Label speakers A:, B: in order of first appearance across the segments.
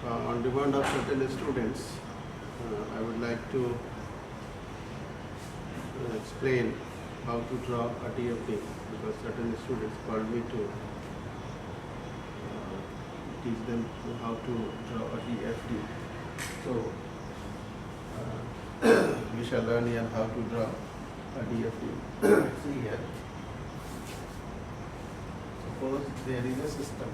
A: On demand of certain students, I would like to explain how to draw a DFT, because certain students called me to teach them how to draw a DFT. So we shall learn here how to draw a DFT. See here. Suppose there is a system.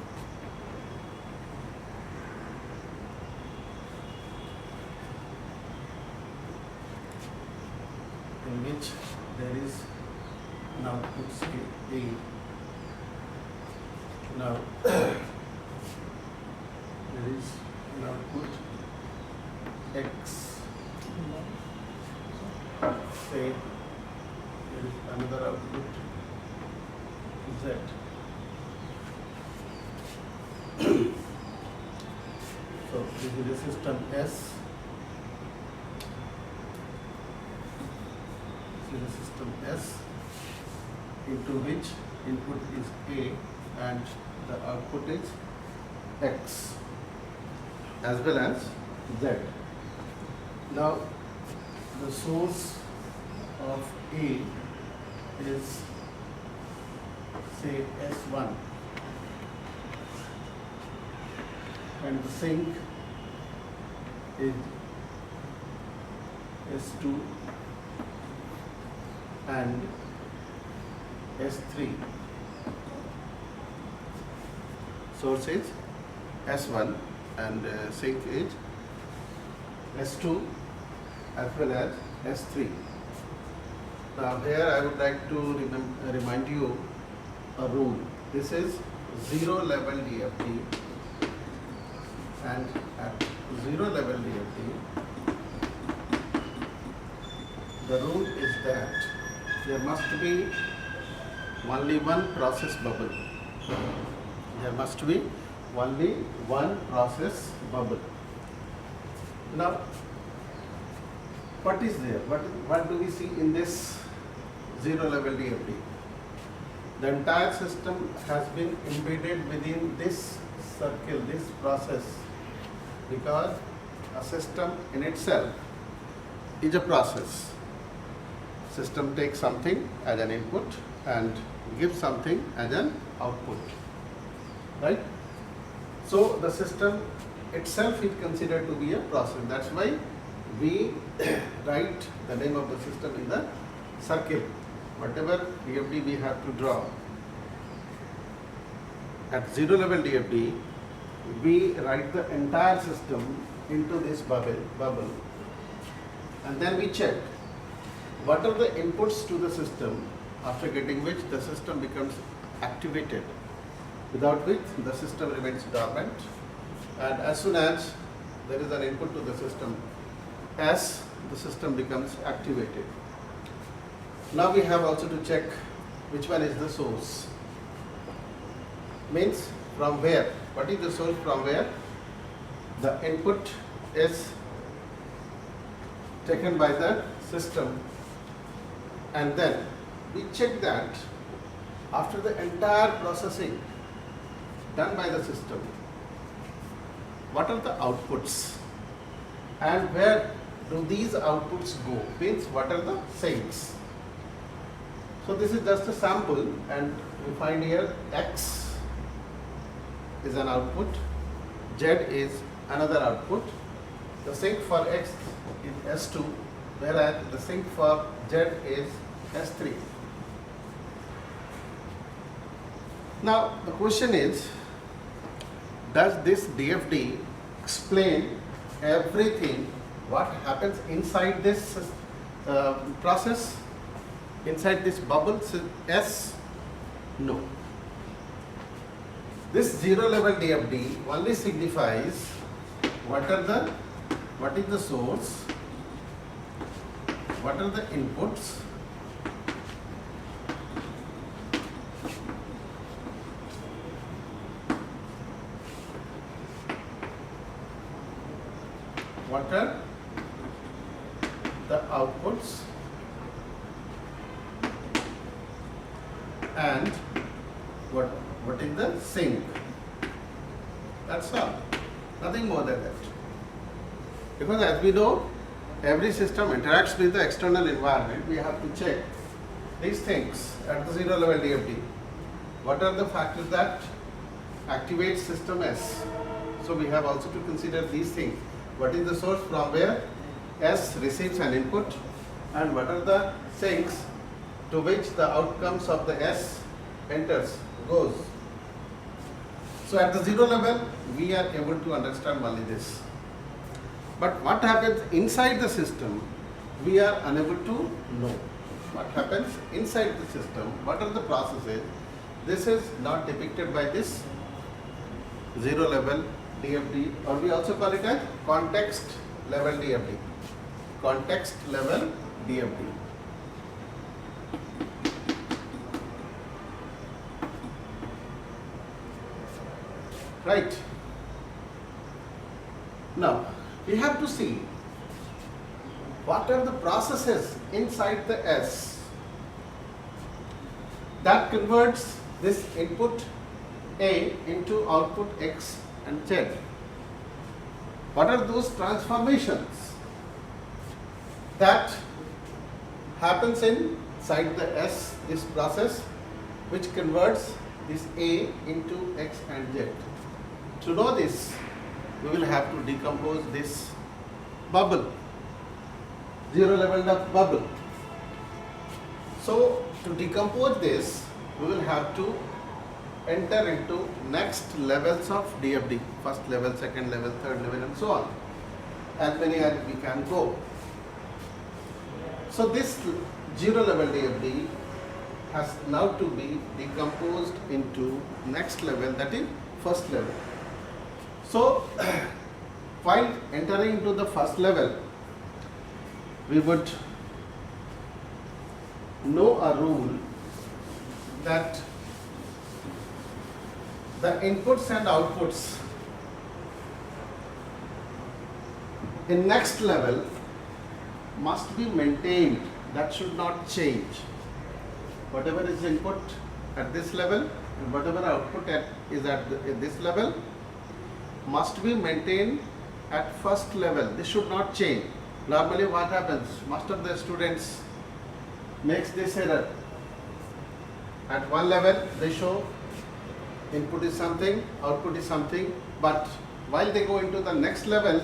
A: In which there is an output say A. Now there is an output X. Say there is another output Z. So this is the system S. This is the system S, into which input is A and the output is X as well as Z. Now the source of A is say S1 and the sink is S2 and S3. Source is S1 and sink is S2 as well as S3. Now here I would like to remind you a rule. This is zero level DFT, and at zero level DFT the rule is that there must be only one process bubble. There must be only one process bubble. Now, what is there? What do we see in this zero level DFT? The entire system has been embedded within this circle, this process, because a system in itself is a process. System takes something as an input and gives something as an output, right? So the system itself is considered to be a process. That's why we write the name of the system in the circle. Whatever DFT we have to draw at zero level DFT, we write the entire system into this bubble, and then we check what are the inputs to the system, after getting which the system becomes activated, without which the system remains dormant, and as soon as there is an input to the system S, the system becomes activated. Now we have also to check which one is the source. Means from where? What is the source from where? The input is taken by the system, and then we check that after the entire processing done by the system, what are the outputs and where do these outputs go? Means what are the sinks? So this is just a sample, and we find here X is an output, Z is another output. The sink for X is S2, whereas the sink for Z is S3. Now the question is, does this DFT explain everything what happens inside this process, inside this bubble S? No. This zero level DFT only signifies what is the source, what are the inputs, what are the outputs, and what is the sink. That's all. Nothing more than that. Because as we know, every system interacts with the external environment. We have to check these things at the zero level DFT. What are the factors that activate system S? So we have also to consider these things. What is the source from where S receives an input, and what are the sinks to which the outcomes of the S enters, goes. So at the zero level, we are able to understand only this. But what happens inside the system, we are unable to know. What happens inside the system, what are the processes, this is not depicted by this zero level DFT, or we also call it as context level DFT. Context level DFT. Right. Now, we have to see what are the processes inside the S that converts this input A into output X and Z. What are those transformations that happens inside the S, this process, which converts this A into X and Z. To know this, we will have to decompose this bubble, zero level bubble. So to decompose this, we will have to enter into next levels of DFT, first level, second level, third level, and so on, as many as we can go. So this zero level DFT has now to be decomposed into next level, that is first level. So while entering into the first level, we would know a rule that the inputs and outputs in next level must be maintained, that should not change. Whatever is input at this level and whatever output is at this level must be maintained at first level. This should not change. Normally what happens, most of the students makes this error. At one level they show input is something, output is something, but while they go into the next level,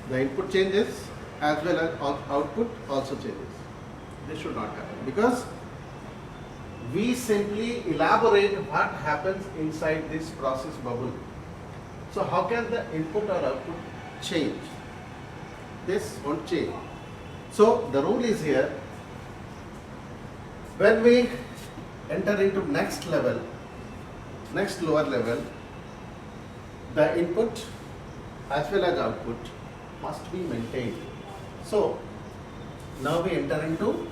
A: the input changes as well as output also changes. This should not happen, because we simply elaborate what happens inside this process bubble. So how can the input or output change? This won't change. So the rule is here, when we enter into next level, next lower level, the input as well as output must be maintained. So now we enter into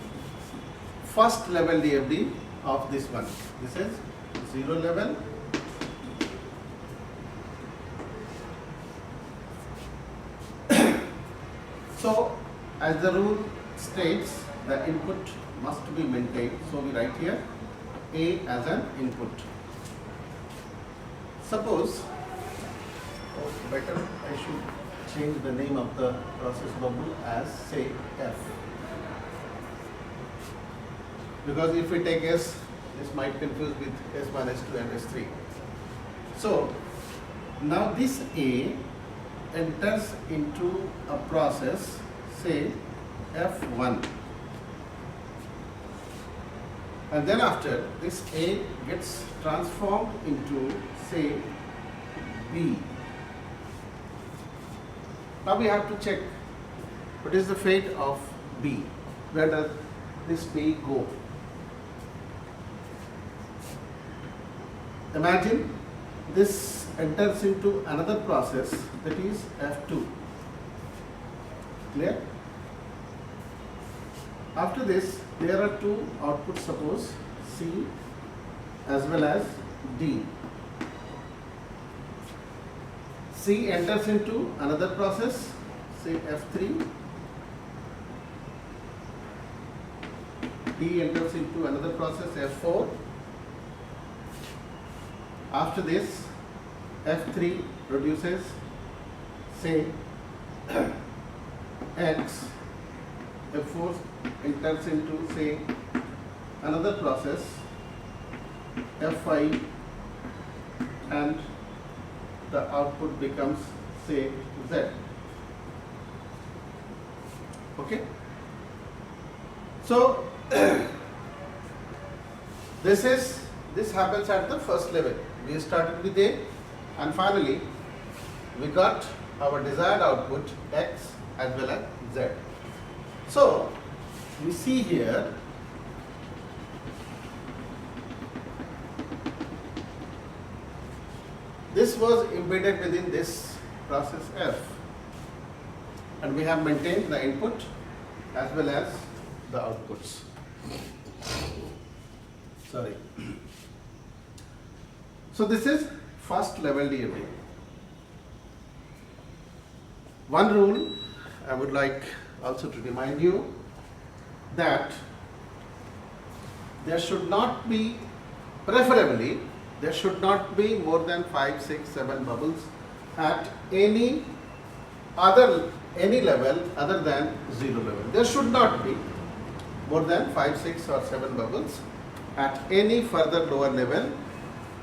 A: first level DFT of this one. This is zero level. So as the rule states, the input must be maintained. So we write here A as an input. Suppose, better I should change the name of the process bubble as say F. Because if we take S, this might confuse with S1, S2 and S3. So now this A enters into a process, say F1, and then after this A gets transformed into say B. Now we have to check what is the fate of B. Where does this B go? Imagine this enters into another process, that is F2. Clear? After this, there are two outputs, suppose C as well as D. C enters into another process, say F3. D enters into another process, F4. After this, F3 produces, say, X, F4 enters into, say, another process, F5, and the output becomes, say, Z. Okay? So, this happens at the first level. We started with A, and finally we got our desired output X as well as Z. So we see here this was embedded within this process F, and we have maintained the input as well as the outputs. Sorry. So this is first level DFD. One rule I would like also to remind you, that there should not be, preferably, there should not be more than 5, 6, 7 bubbles at any level other than 0 level. There should not be more than 5, 6 or 7 bubbles at any further lower level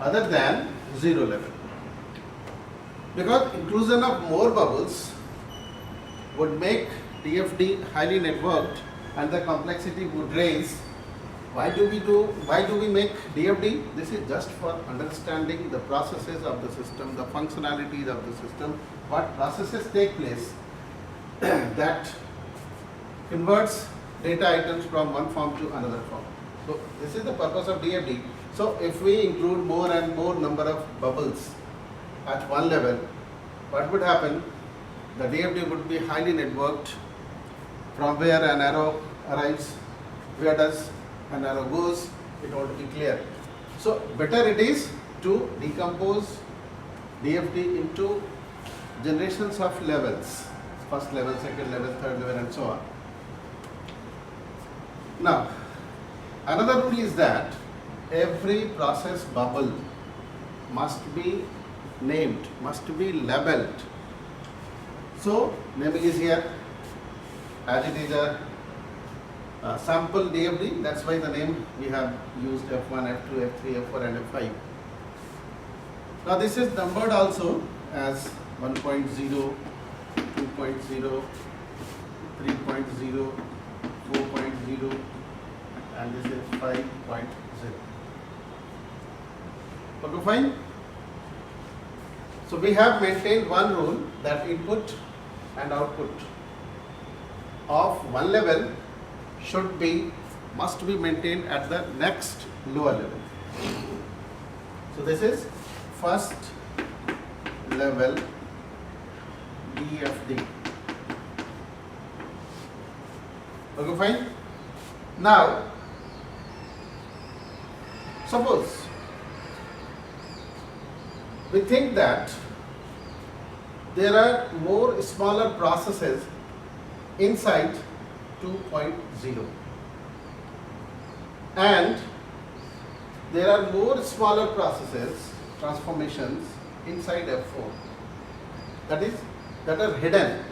A: other than 0 level. Because inclusion of more bubbles would make DFD highly networked and the complexity would raise. Why do we make DFD? This is just for understanding the processes of the system, the functionalities of the system, what processes take place that converts data items from one form to another form. So this is the purpose of DFD. So if we include more and more number of bubbles at one level, what would happen? The DFD would be highly networked. From where an arrow arrives, where does an arrow goes, it ought to be clear. So better it is to decompose DFD into generations of levels, first level, second level, third level, and so on. Now, another rule is that every process bubble must be named, must be labeled. So naming is here, as it is a sample DFD, that's why the name we have used F1, F2, F3, F4 and F5. Now this is numbered also as 1.0, 2.0, 3.0, 4.0 and this is 5.0. Okay, fine. So we have maintained one rule, that input and output of one level must be maintained at the next lower level. So this is first level DFD. Okay, fine. Now suppose we think that there are more smaller processes inside 2.0 and there are more smaller processes, transformations inside F4 that are hidden.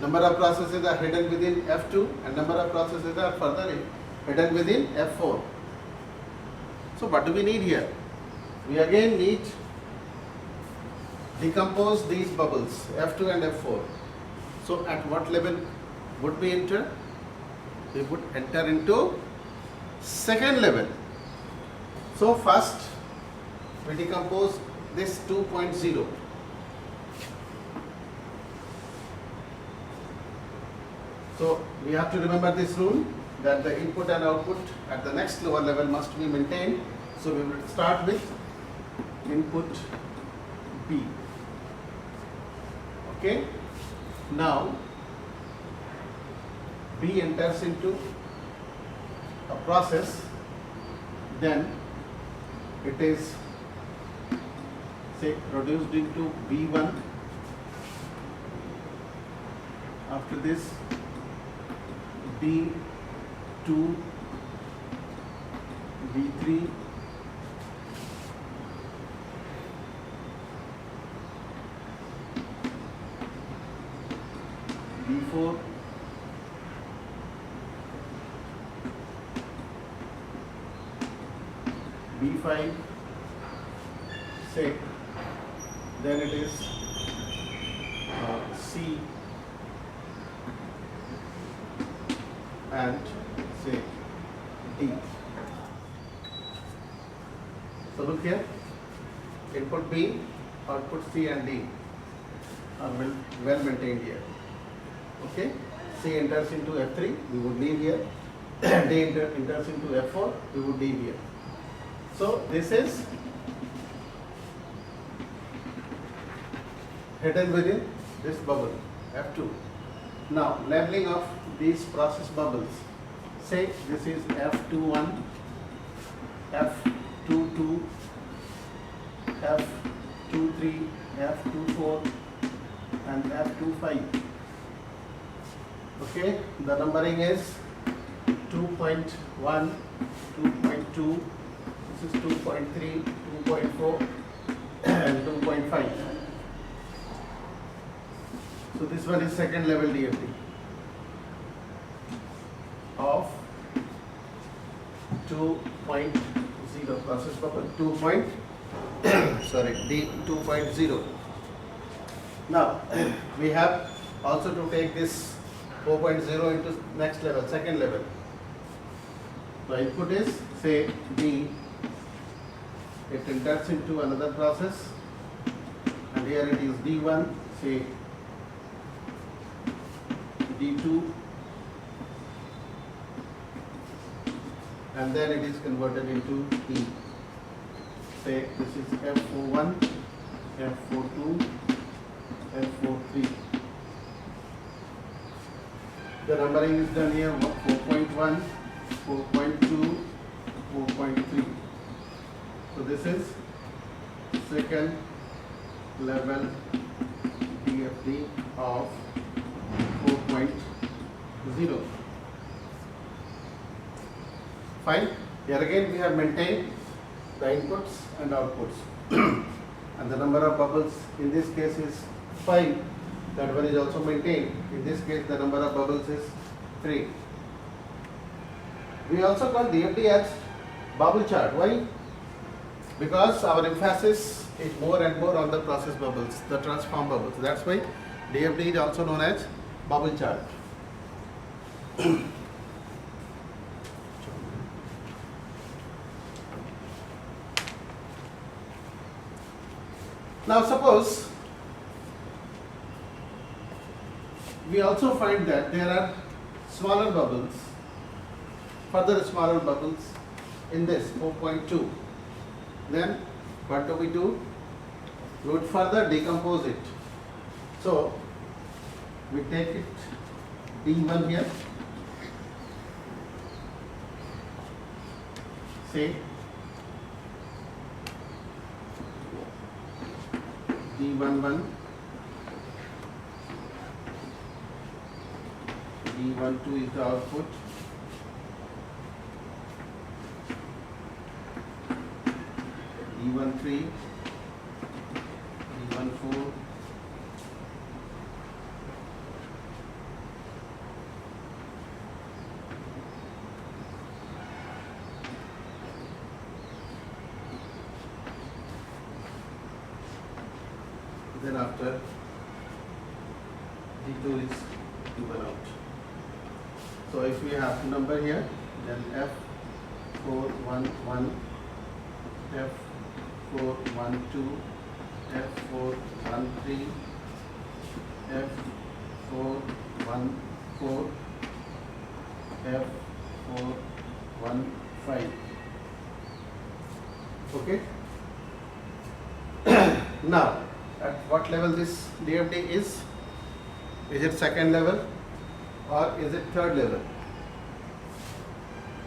A: Number of processes are hidden within F2 and number of processes are further hidden within F4. So what do we need here? We again need decompose these bubbles F2 and F4. So at what level would we enter? We would enter into second level. So first we decompose this 2.0. So we have to remember this rule, that the input and output at the next lower level must be maintained. So we will start with input B. Okay. Now B enters into a process, then it is, say, produced into B1. After this B2, B3, B4, B5, say, then it is C and say D. So look here, input B, output C and D are well maintained here. Okay, C enters into F3, we would leave here. D enters into F4, we would leave here. So this is hidden within this bubble F2. Now labeling of these process bubbles. Say this is F21, F22, F23, F24 and F25. Okay, the numbering is 2.1, 2.2, this is 2.3, 2.4 and 2.5. So this one is second level DFT of 2.0 process bubble 2.0. Now we have also to take this 4.0 into next level, second level. The input is say D, it enters into another process and here it is D1, say D2 and then it is converted into E. Say this is F41, F42, F43. The numbering is done here 4.1, 4.2, 4.3. So this is second level DFT of 4.0. Fine. Here again we have maintained the inputs and outputs and the number of bubbles in this case is 5. That one is also maintained. In this case the number of bubbles is 3. We also call DFT as bubble chart. Why? Because our emphasis is more and more on the process bubbles, the transform bubbles. That's why DFT is also known as bubble chart. Now suppose we also find that there are smaller bubbles, further smaller bubbles in this 4.2. Then what do? We would further decompose it. So we take it D1 here, say D11, D12 is the output, D13, D14, then after D2 is given out. So if we have to number here, then F411, F412, F413, F414, F415. Okay. Now, at what level this DFT is? Is it second level or is it third level?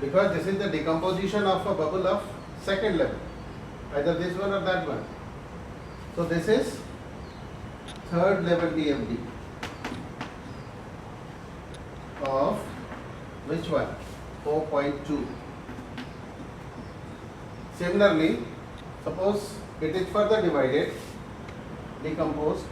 A: Because this is the decomposition of a bubble of second level, either this one or that one. So this is third level DFT of which one? 4.2. Similarly, suppose it is further divided, decomposed